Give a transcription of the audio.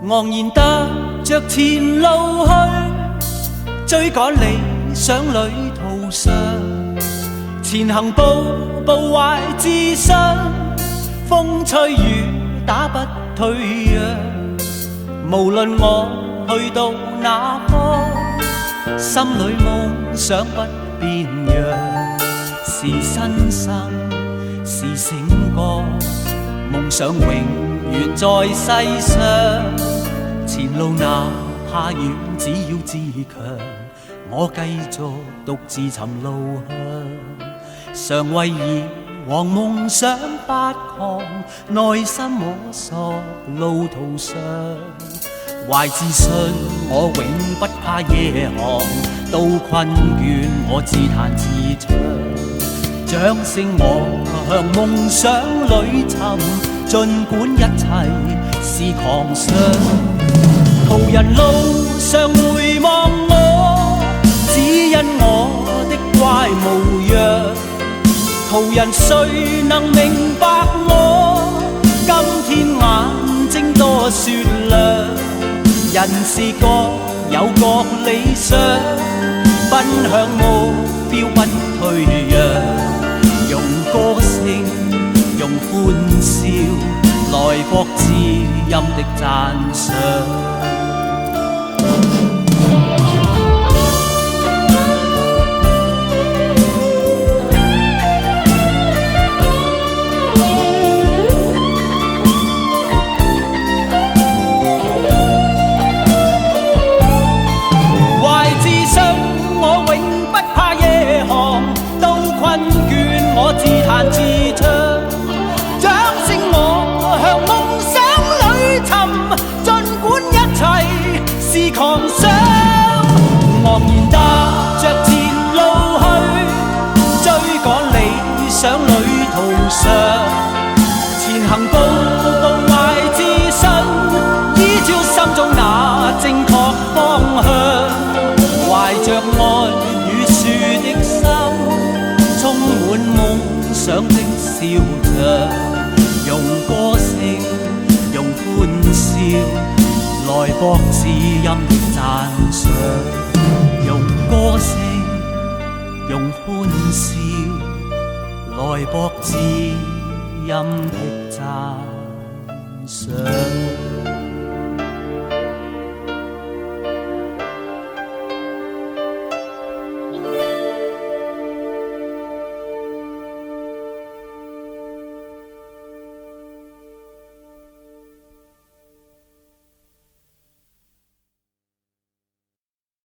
昂然踏着前路去，追趕理想旅途上，前行步步懷自信，風吹雨打不退讓。無論我去到哪方，心裏夢想不變樣。是新生，是醒覺，夢想永遠在世上。前路哪怕遠，只要自強，我繼續獨自尋路向。常為以往夢想發狂，內心摸索路途上。懷自信，我永不怕夜航，到困倦我自彈自唱。掌聲我向夢想裏尋，儘管一切是狂想。途人路上回望我，只因我的怪模樣。途人誰能明白我？今天眼睛多雪亮。人是各有各理想，奔向目標不退讓。用歌聲，用歡笑，來博知音的讚賞。自彈自唱，掌聲我向夢想裏尋，儘管一切是狂想。昂然踏着前路去，追趕理想旅途上。前行步步懷自信，依照心中那正確方向。懷着愛與樹的心，充滿夢想的笑着，用歌聲，用歡笑，來博知音的讚賞。用歌聲，用歡笑，來博知音的讚賞。